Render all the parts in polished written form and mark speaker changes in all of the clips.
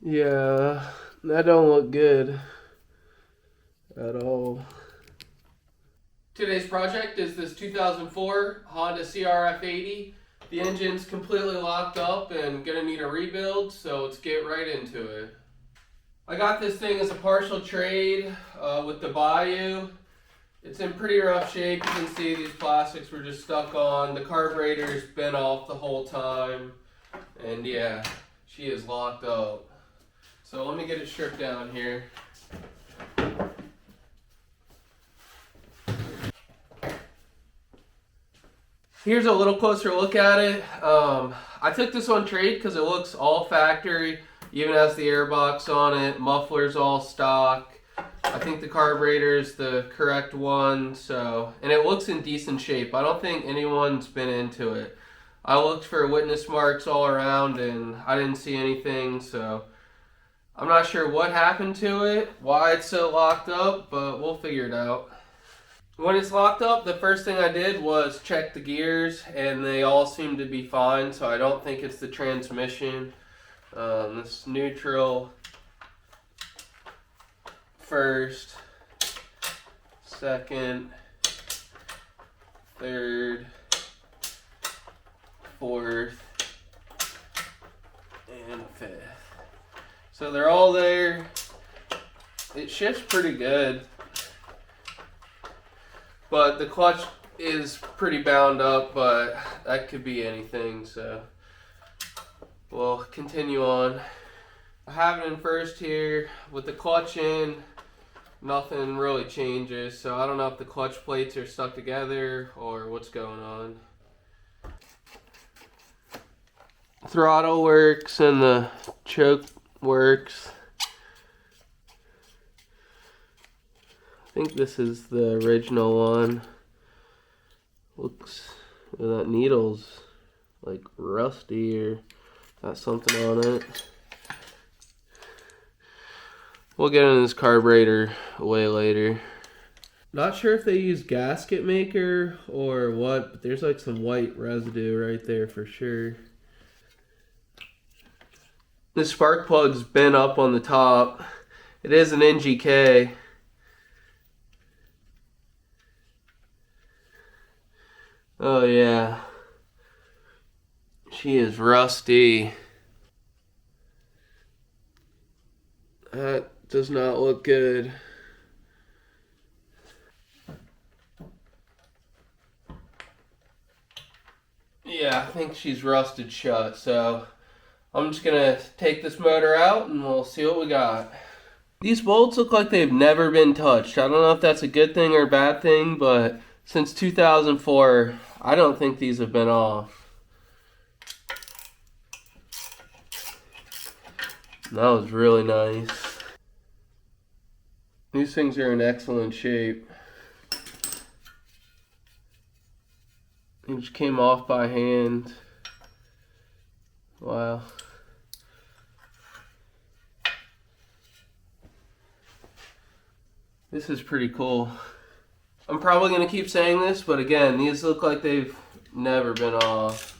Speaker 1: Yeah, that don't look good at all. Today's project is this 2004 Honda CRF 80. The engine's completely locked up and gonna need a rebuild, so let's get right into it. I got this thing as a partial trade with the Bayou. It's in pretty rough shape. You can see these plastics were just stuck on. The carburetor's been off the whole time. And yeah, she is locked up. So let me get it stripped down here. Here's a little closer look at it. I took this on trade because it looks all factory. Even has the airbox on it. Muffler's all stock. I think the carburetor is the correct one. And it looks in decent shape. I don't think anyone's been into it. I looked for witness marks all around and I didn't see anything. So I'm not sure what happened to it, why it's so locked up, but we'll figure it out. When it's locked up, the first thing I did was check the gears, and they all seem to be fine, so I don't think it's the transmission. This neutral first, second, third, fourth, and fifth. So they're all there. It shifts pretty good. But the clutch is pretty bound up, but that could be anything, so we'll continue on. I have it in first here. With the clutch in, nothing really changes, so I don't know if the clutch plates are stuck together or what's going on. Throttle works and the choke works. I think this is the original one. Looks, that needle's like rusty or got something on it. We'll get into this carburetor way later. Not sure if they use gasket maker or what, but there's like some white residue right there for sure. This spark plug's bent up on the top. It is an NGK. Oh yeah, she is rusty. That does not look good. Yeah, I think she's rusted shut, so I'm just gonna take this motor out and we'll see what we got. These bolts look like they've never been touched. I don't know if that's a good thing or a bad thing, but since 2004, I don't think these have been off. That was really nice. These things are in excellent shape. They just came off by hand. Wow. This is pretty cool. I'm probably going to keep saying this, but again, these look like they've never been off.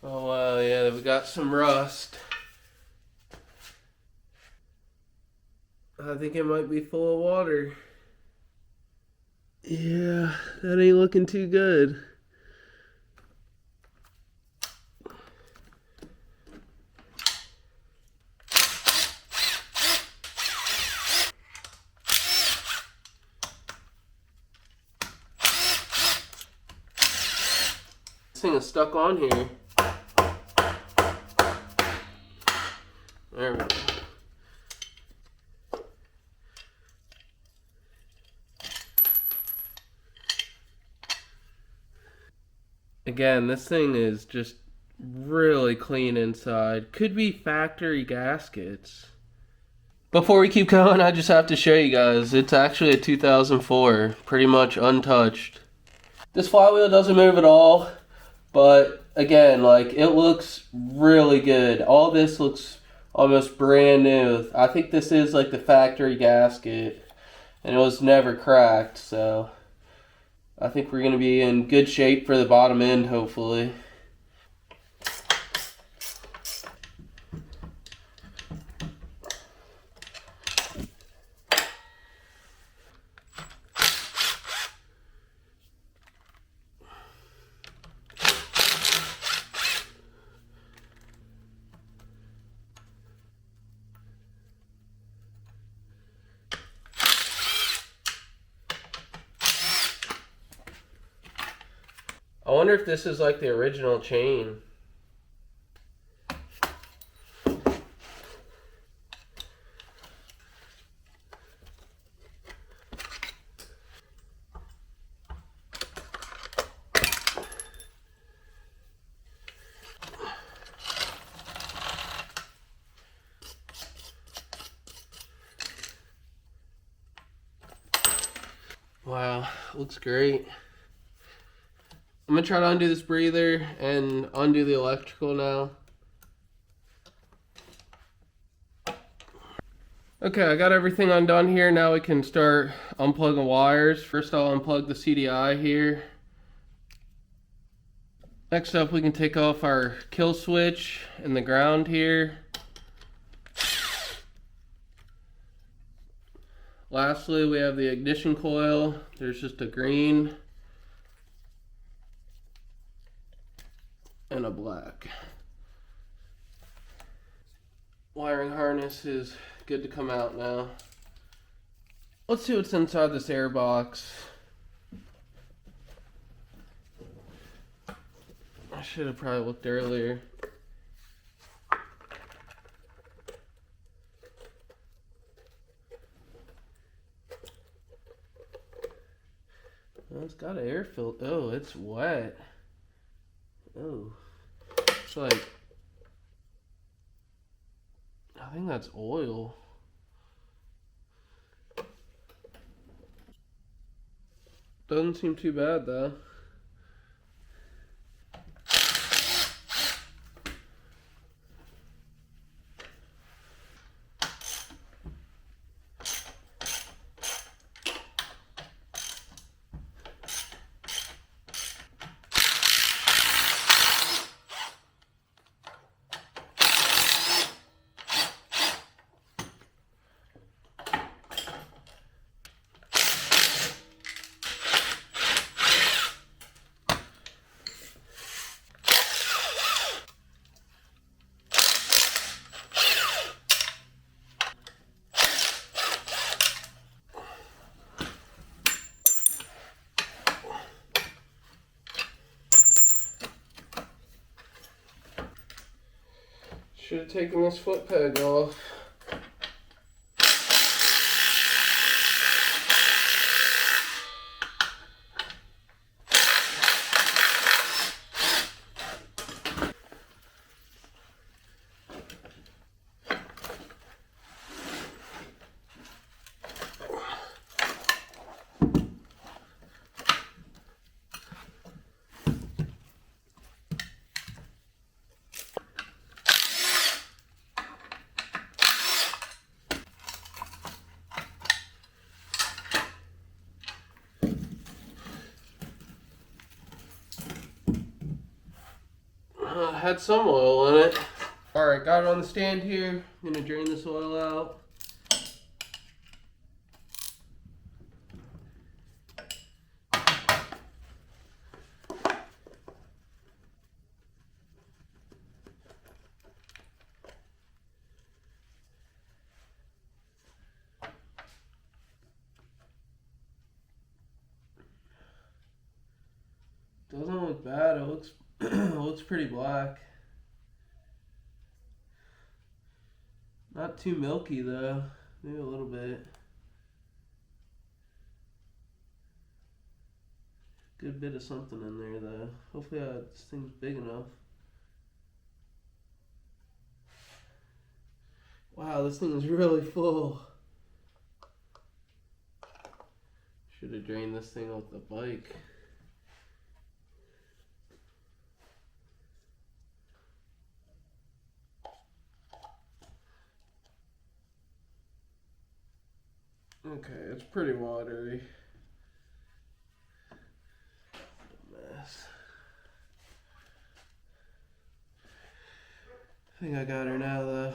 Speaker 1: Oh wow, yeah, we got some rust. I think it might be full of water. Yeah, that ain't looking too good. This thing is stuck on here. There we go. Again, this thing is just really clean inside. Could be factory gaskets. Before we keep going, I just have to show you guys. It's actually a 2004, pretty much untouched. This flywheel doesn't move at all, but again, like, it looks really good. All this looks almost brand new. I think this is like the factory gasket, and it was never cracked, so I think we're gonna be in good shape for the bottom end, hopefully. I wonder if this is like the original chain. Wow, looks great. I'm gonna try to undo this breather and undo the electrical now. Okay, I got everything undone here. Now we can start unplugging wires. First I'll unplug the CDI here. Next up, we can take off our kill switch and the ground here. Lastly, we have the ignition coil. There's just a green and a black. Wiring harness is good to come out now. Let's see what's inside this air box. I should have probably looked earlier. Well, it's got an air filter. Oh, it's wet. Oh, it's like, I think that's oil. Doesn't seem too bad though. Should have taken this foot peg off. Had some oil in it. Alright, got it on the stand here. I'm gonna drain this oil out. Doesn't look bad. It looks it looks pretty black. Not too milky though. Maybe a little bit. Good bit of something in there though. Hopefully this thing's big enough. Wow, this thing is really full. Should have drained this thing off the bike. Okay, it's pretty watery. Mess. I think I got her now though.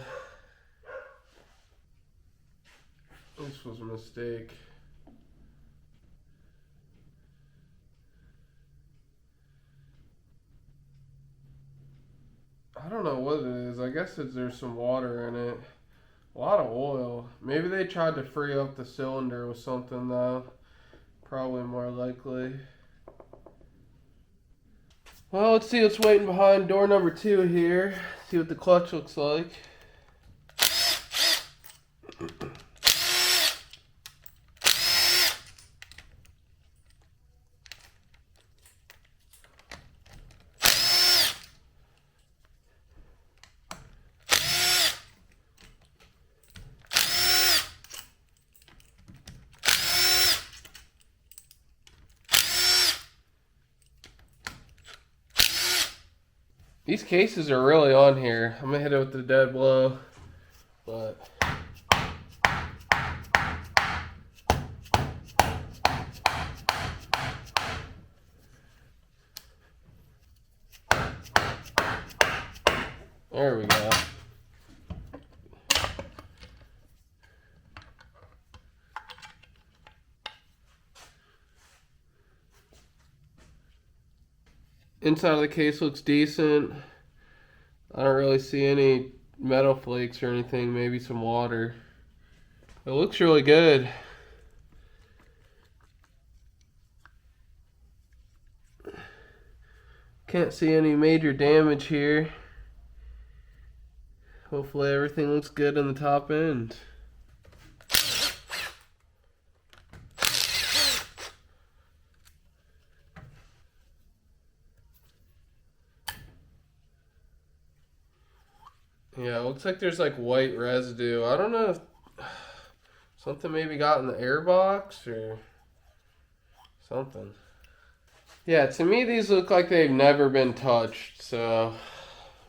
Speaker 1: This was a mistake. I don't know what it is. I guess there's some water in it. A lot of oil. Maybe they tried to free up the cylinder with something though. Probably more likely. Well, let's see what's waiting behind door number 2 here. See what the clutch looks like. These cases are really on here. I'm gonna hit it with the dead blow, but there we go. Inside of the case looks decent. I don't really see any metal flakes or anything, maybe some water. It looks really good. Can't see any major damage here. Hopefully everything looks good on the top end. Yeah, it looks like there's like white residue. I don't know if something maybe got in the airbox or something. Yeah, to me these look like they've never been touched, so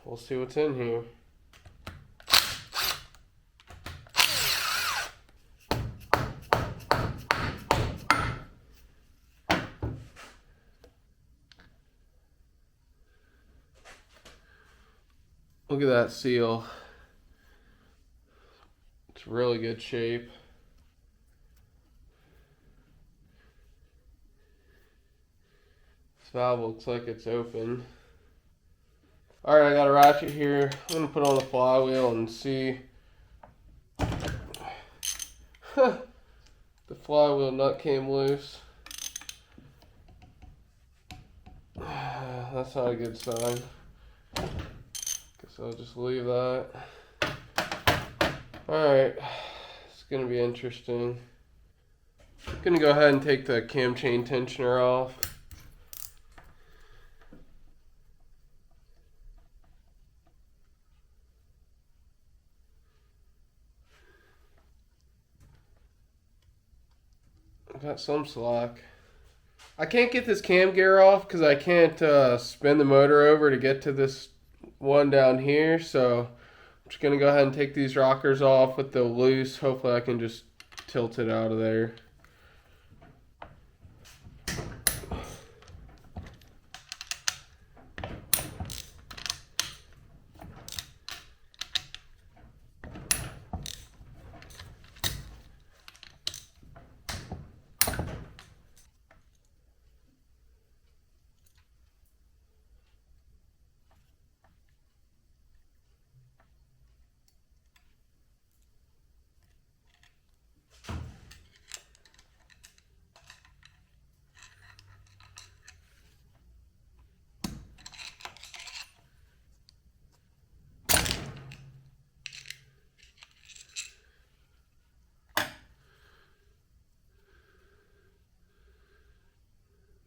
Speaker 1: we'll see what's in here. Look at that seal. It's really good shape. This valve looks like it's open. Alright, I got a ratchet here. I'm going to put on the flywheel and see. The flywheel nut came loose. That's not a good sign. So I'll just leave that. Alright, it's going to be interesting. I'm going to go ahead and take the cam chain tensioner off. I've got some slack. I can't get this cam gear off because I can't spin the motor over to get to this one down here, so I'm just gonna go ahead and take these rockers off with the loose. Hopefully I can just tilt it out of there.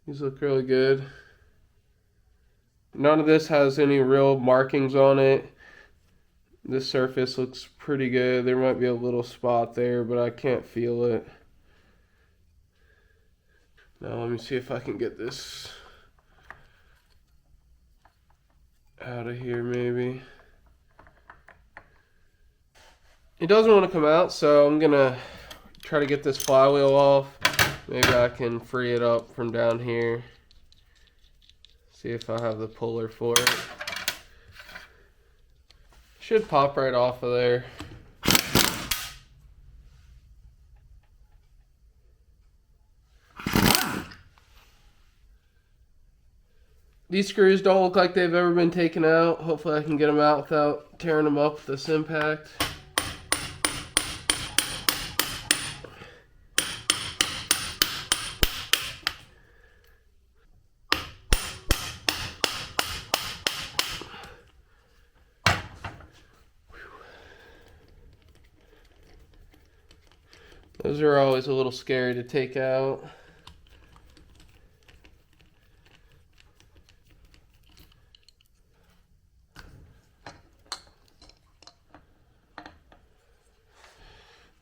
Speaker 1: These look really good. None of this has any real markings on it. This surface looks pretty good. There might be a little spot there, but I can't feel it. Now let me see if I can get this out of here maybe. It doesn't want to come out, so I'm gonna try to get this flywheel off. Maybe I can free it up from down here. See if I have the puller for it. Should pop right off of there. These screws don't look like they've ever been taken out. Hopefully I can get them out without tearing them up with this impact. Those are always a little scary to take out.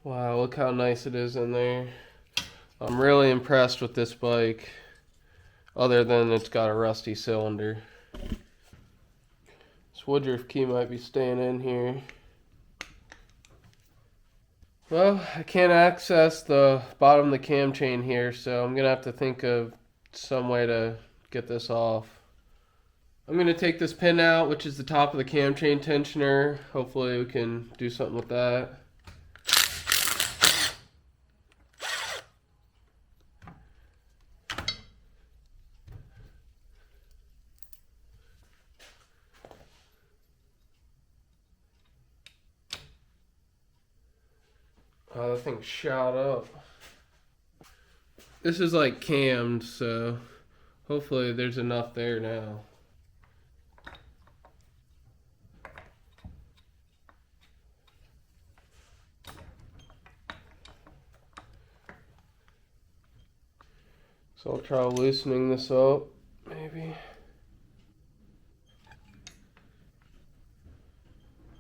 Speaker 1: Wow, look how nice it is in there. I'm really impressed with this bike, other than it's got a rusty cylinder. This Woodruff key might be staying in here. Well, I can't access the bottom of the cam chain here, so I'm going to have to think of some way to get this off. I'm going to take this pin out, which is the top of the cam chain tensioner. Hopefully we can do something with that. Oh, that thing shot up. This is like cammed, so hopefully there's enough there now. So I'll try loosening this up, maybe.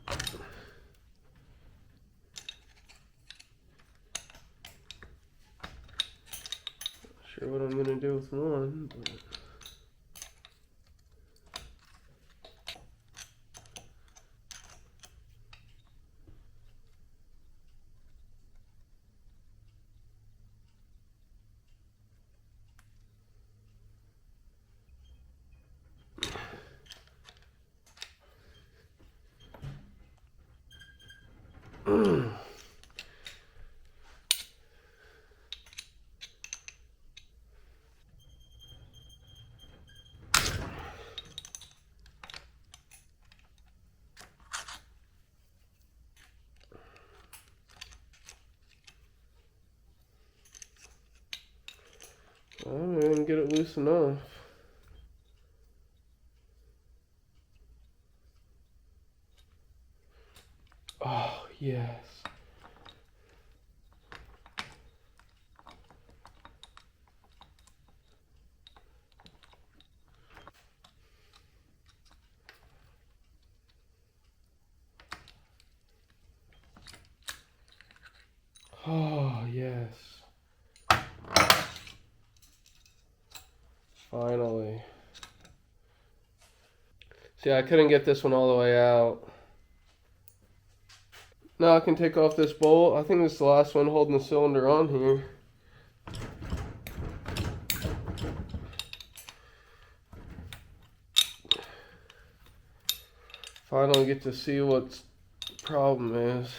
Speaker 1: Not sure what I'm gonna do with one, but... I didn't get it loose enough. Oh, yes. Oh, yes. Finally. See, I couldn't get this one all the way out. Now I can take off this bolt. I think this is the last one holding the cylinder on here. Finally get to see what the problem is.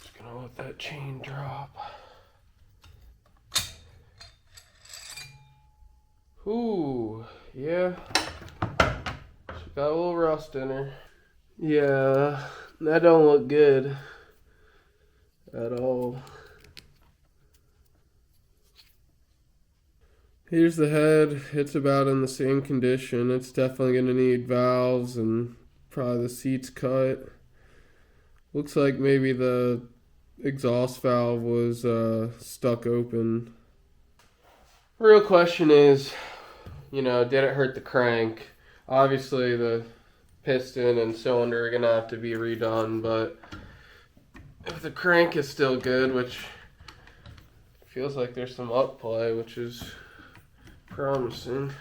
Speaker 1: Just gonna let that chain drop. Ooh, yeah. She got a little rust in her. Yeah, that don't look good at all. Here's the head. It's about in the same condition. It's definitely going to need valves and probably the seats cut. Looks like maybe the exhaust valve was stuck open. Real question is, did it hurt the crank? Obviously, the piston and cylinder are going to have to be redone, but if the crank is still good, which feels like there's some upplay, which is promising.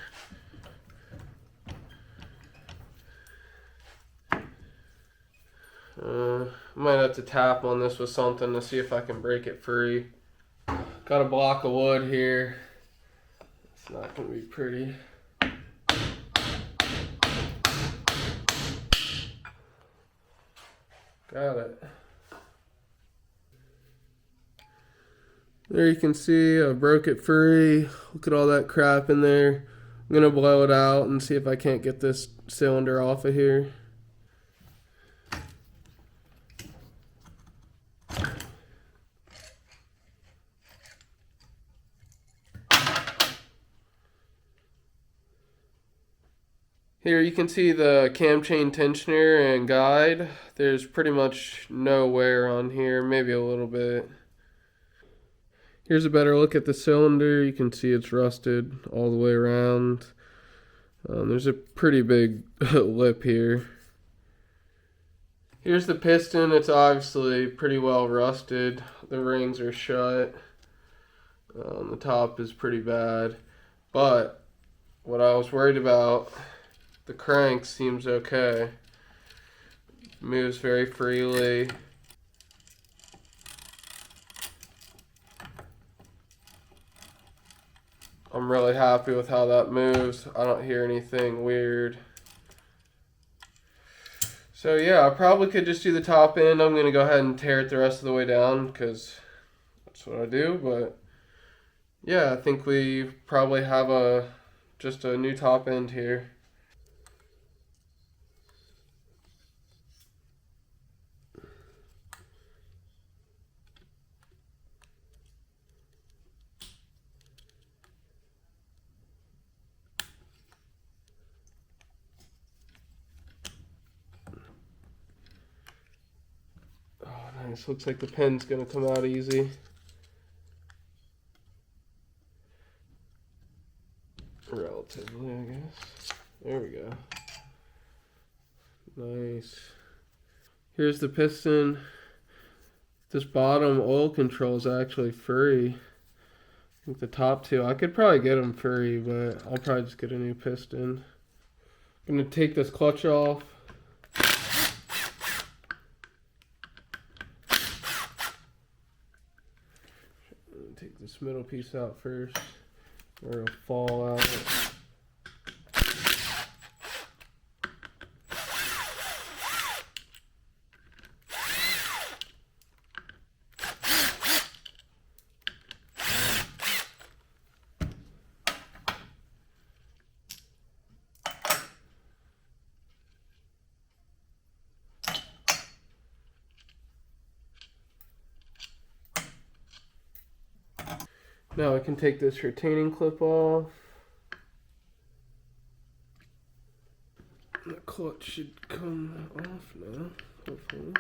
Speaker 1: Might have to tap on this with something to see if I can break it free. Got a block of wood here. It's not going to be pretty. Got it. There you can see I broke it free. Look at all that crap in there. I'm going to blow it out and see if I can't get this cylinder off of here. Here you can see the cam chain tensioner and guide. There's pretty much no wear on here, maybe a little bit. Here's a better look at the cylinder. You can see it's rusted all the way around. There's a pretty big lip here. Here's the piston. It's obviously pretty well rusted. The rings are shut. The top is pretty bad. But what I was worried about, the crank seems okay. Moves very freely. I'm really happy with how that moves. I don't hear anything weird. So yeah, I probably could just do the top end. I'm going to go ahead and tear it the rest of the way down because that's what I do. But yeah, I think we probably have just a new top end here. Nice. Looks like the pen's gonna come out easy. Relatively, I guess. There we go. Nice. Here's the piston. This bottom oil control is actually free. I think the top two, I could probably get them free, but I'll probably just get a new piston. I'm gonna take this clutch off. Take this middle piece out first, or it'll fall out. Now I can take this retaining clip off. The clutch should come off now, hopefully.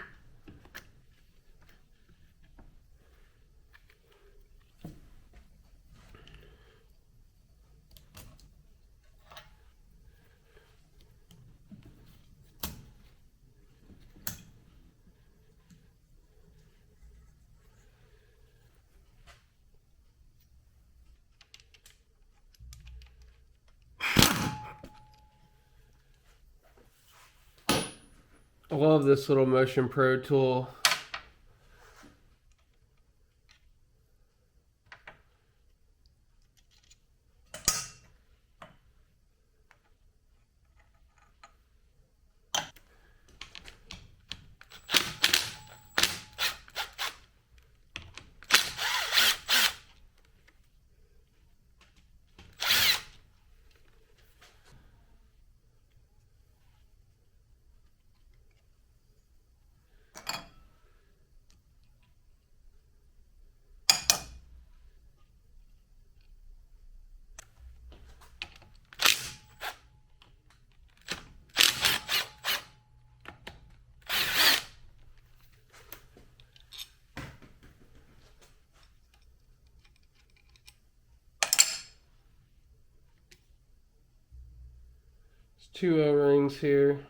Speaker 1: I love this little Motion Pro tool. 2 O-rings here.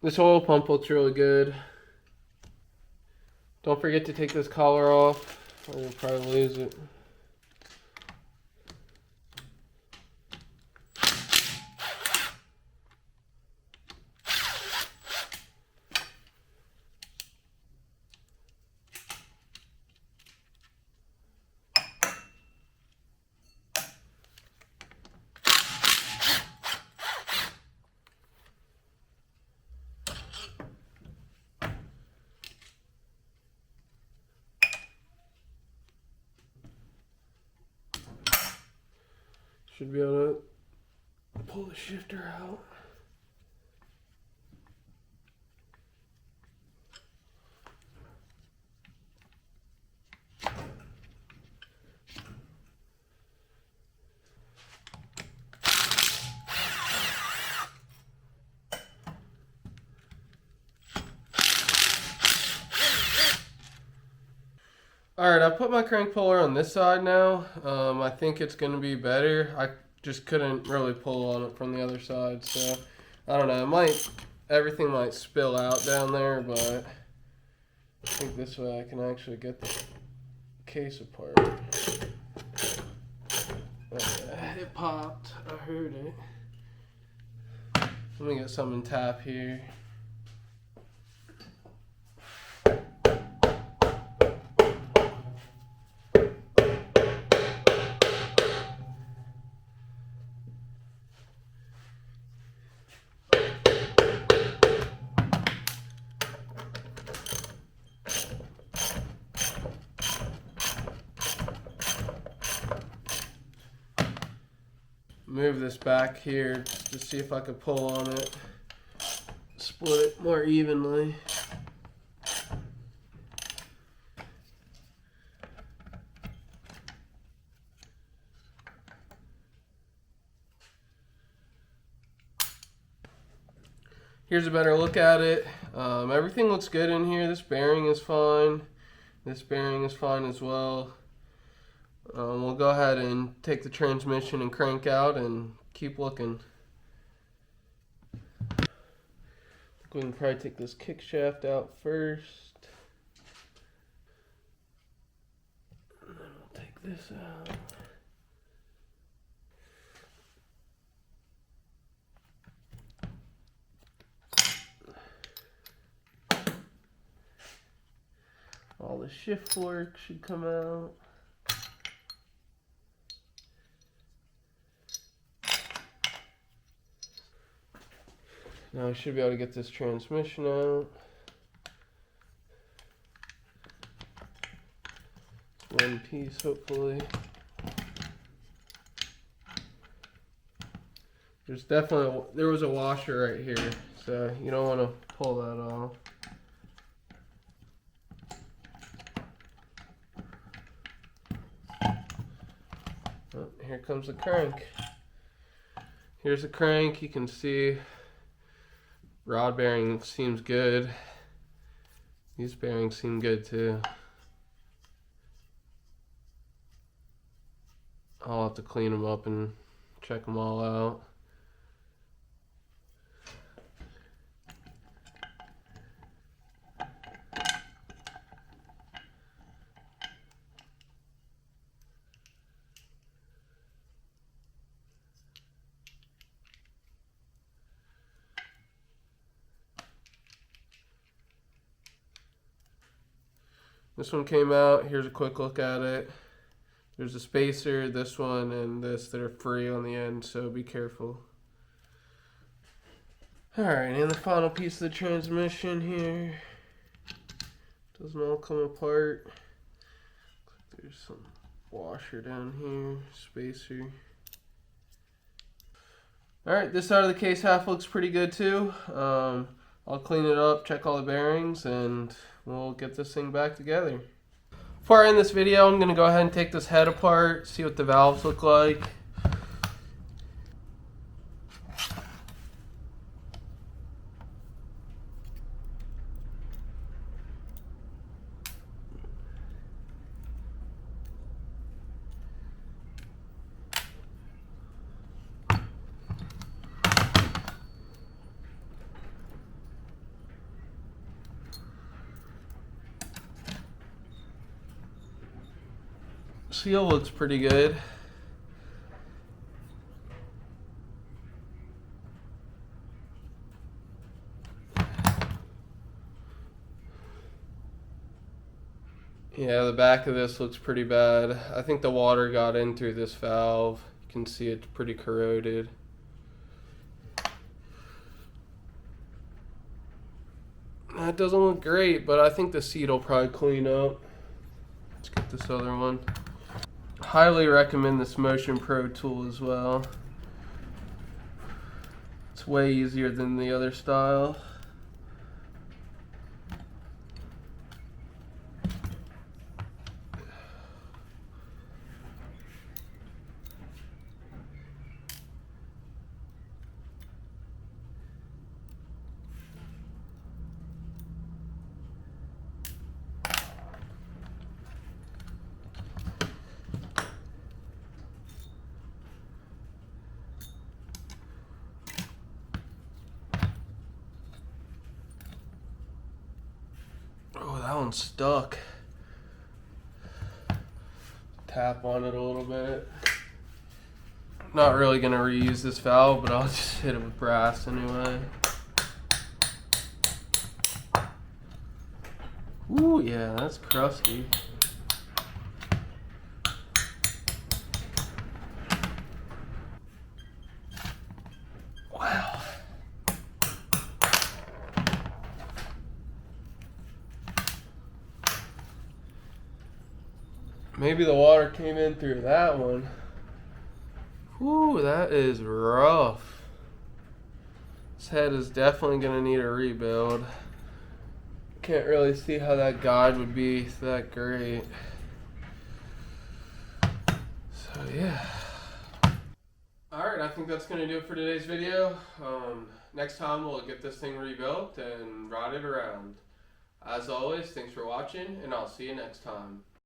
Speaker 1: This oil pump looks really good. Don't forget to take this collar off, or you'll probably lose it. Should be able to pull the shifter out. Alright, I put my crank puller on this side now. I think it's going to be better. I just couldn't really pull on it from the other side, so I don't know. Everything might spill out down there, but I think this way I can actually get the case apart. It popped. I heard it. Let me get something tap here. Move this back here just to see if I could pull on it, split it more evenly. Here's a better look at it. Everything looks good in here. This bearing is fine. This bearing is fine as well. We'll go ahead and take the transmission and crank out and keep looking. We can probably take this kick shaft out first. And then we'll take this out. All the shift fork should come out. Now I should be able to get this transmission out. One piece, hopefully. There was a washer right here, so you don't want to pull that off. Oh, here comes the crank. Here's the crank. You can see rod bearing seems good. These bearings seem good too. I'll have to clean them up and check them all out. This one came out. Here's a quick look at it. There's a spacer, this one, and this that are free on the end, so be careful. Alright, and the final piece of the transmission here. Doesn't all come apart. There's some washer down here, spacer. Alright, this side of the case half looks pretty good too. I'll clean it up, check all the bearings, and we'll get this thing back together. Before I end this video, I'm going to go ahead and take this head apart, see what the valves look like. Seal looks pretty good. Yeah, the back of this looks pretty bad. I think the water got in through this valve. You can see it's pretty corroded. That doesn't look great, but I think the seat will probably clean up. Let's get this other one. Highly recommend this Motion Pro tool as well. It's way easier than the other style. Oh, that one's stuck. Tap on it a little bit. Not really gonna reuse this valve, but I'll just hit it with brass anyway. Ooh, yeah, that's crusty. Wow. Maybe the water came in through that one. Ooh, that is rough. This head is definitely gonna need a rebuild. Can't really see how that guide would be that great. So yeah. Alright, I think that's gonna do it for today's video. Next time we'll get this thing rebuilt and ride it around. As always, thanks for watching, and I'll see you next time.